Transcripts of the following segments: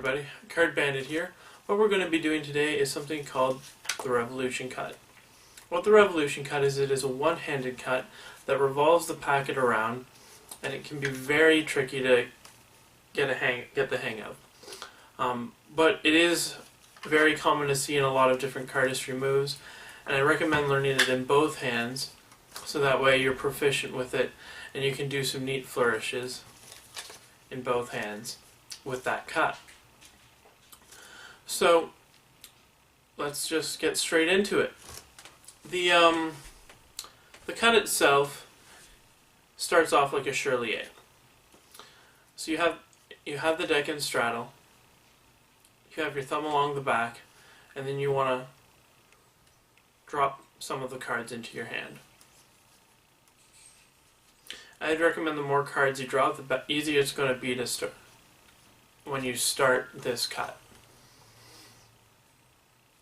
everybody, Card Bandit here. What we're going to be doing today is something called the Revolution Cut. What the Revolution Cut is, it is a one-handed cut that revolves the packet around, and it can be very tricky to get the hang of. But it is very common to see in a lot of different cardistry moves, and I recommend learning it in both hands, so that way you're proficient with it, and you can do some neat flourishes in both hands with that cut. So let's just get straight into it. The cut itself starts off like a Shirley-A. So you have the deck in straddle. You have your thumb along the back, and then you want to drop some of the cards into your hand. I'd recommend the more cards you drop, the easier it's going to be to start when you start this cut.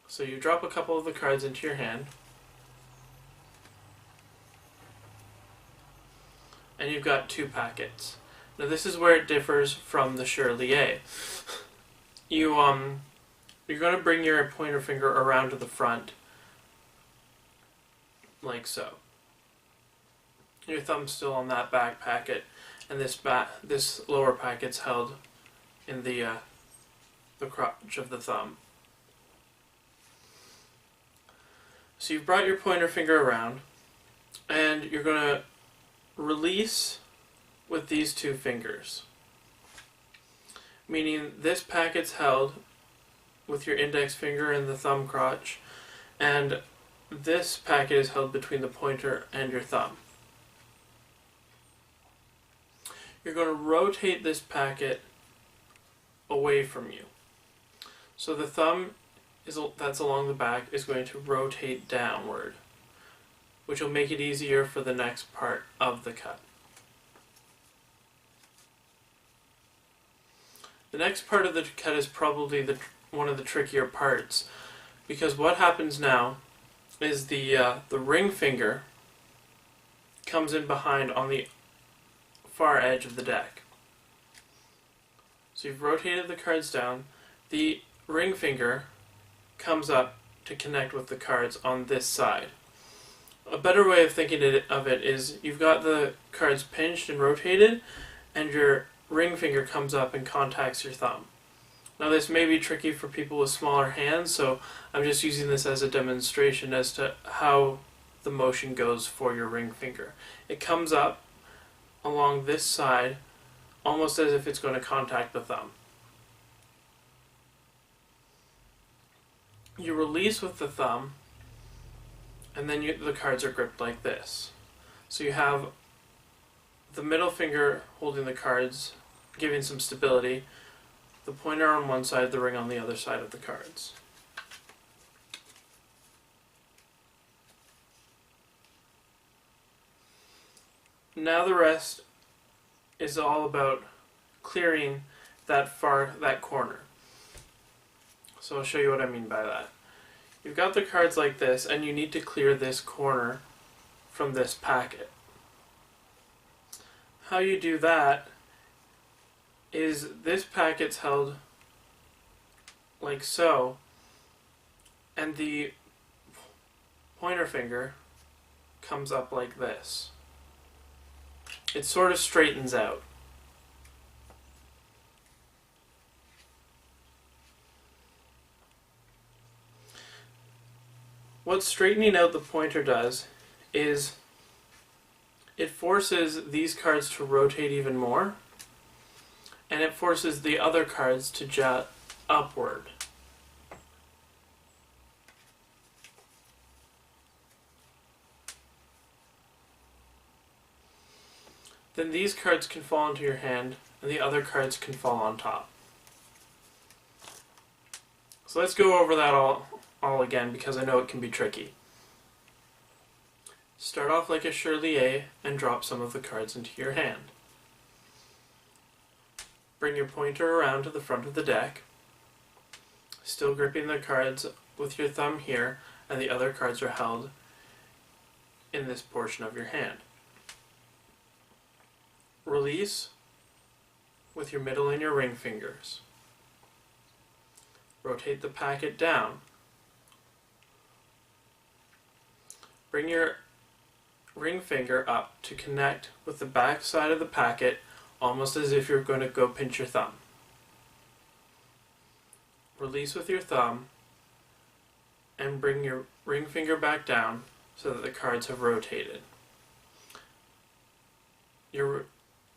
So you drop a couple of the cards into your hand, and you've got two packets. Now this is where it differs from the Shirley-A. You're going to bring your pointer finger around to the front, like so. Your thumb's still on that back packet, and this lower packet's held in the crotch of the thumb. So you've brought your pointer finger around, and you're going to release with these two fingers, meaning this packet's held with your index finger and the thumb crotch, and this packet is held between the pointer and your thumb. You're going to rotate this packet away from you. So the thumb that's along the back is going to rotate downward, which will make it easier for the next part of the cut. The next part of the cut is probably one of the trickier parts, because what happens now is the ring finger comes in behind on the far edge of the deck. So you've rotated the cards down, the ring finger comes up to connect with the cards on this side. A better way of thinking of it is you've got the cards pinched and rotated, and your ring finger comes up and contacts your thumb. Now this may be tricky for people with smaller hands, so I'm just using this as a demonstration as to how the motion goes for your ring finger. It comes up along this side, almost as if it's going to contact the thumb. You release with the thumb, and then the cards are gripped like this. So you have the middle finger holding the cards, giving some stability, the pointer on one side, the ring on the other side of the cards. Now the rest is all about clearing that corner. So I'll show you what I mean by that. You've got the cards like this, and you need to clear this corner from this packet. How you do that is this packet's held like so, and the pointer finger comes up like this. It sort of straightens out. What straightening out the pointer does is it forces these cards to rotate even more, and it forces the other cards to jut upward. Then these cards can fall into your hand, and the other cards can fall on top. So let's go over that all again, because I know it can be tricky. Start off like a Shirley-A and drop some of the cards into your hand. Bring your pointer around to the front of the deck, still gripping the cards with your thumb here, and the other cards are held in this portion of your hand. Release with your middle and your ring fingers. rotate the packet down. Bring your ring finger up to connect with the back side of the packet, almost as if you're going to go pinch your thumb. Release with your thumb and bring your ring finger back down so that the cards have rotated. Your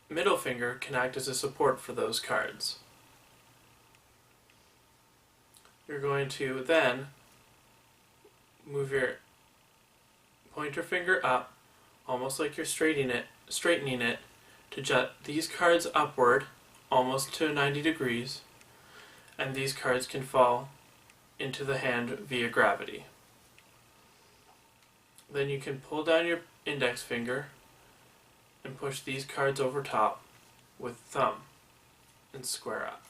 middle finger can act as a support for those cards. You're going to then move your pointer finger up, almost like you're straightening it to jut these cards upward almost to 90 degrees, and these cards can fall into the hand via gravity. Then you can pull down your index finger and push these cards over top with thumb and square up.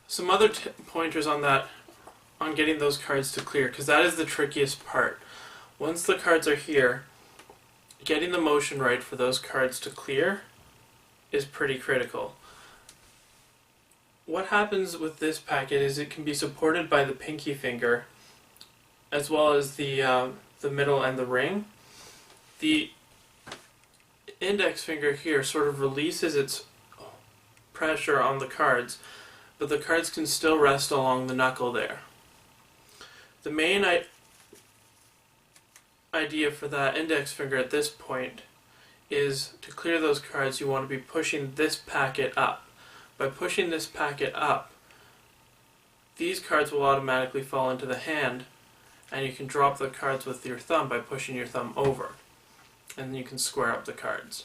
Some other pointers on that, on getting those cards to clear, because that is the trickiest part. Once the cards are here, getting the motion right for those cards to clear is pretty critical. What happens with this packet is it can be supported by the pinky finger as well as the middle and the ring. The index finger here sort of releases its pressure on the cards, but the cards can still rest along the knuckle there. The main idea for that index finger at this point is to clear those cards. You want to be pushing this packet up. By pushing this packet up, these cards will automatically fall into the hand, and you can drop the cards with your thumb by pushing your thumb over, and then you can square up the cards.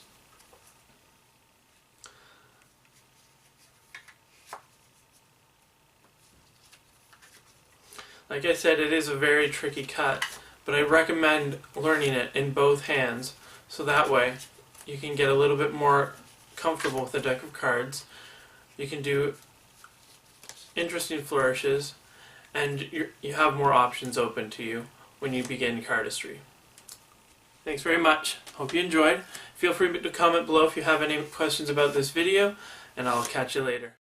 Like I said, it is a very tricky cut, but I recommend learning it in both hands, so that way you can get a little bit more comfortable with the deck of cards. You can do interesting flourishes, and you have more options open to you when you begin cardistry. Thanks very much. Hope you enjoyed. Feel free to comment below if you have any questions about this video, and I'll catch you later.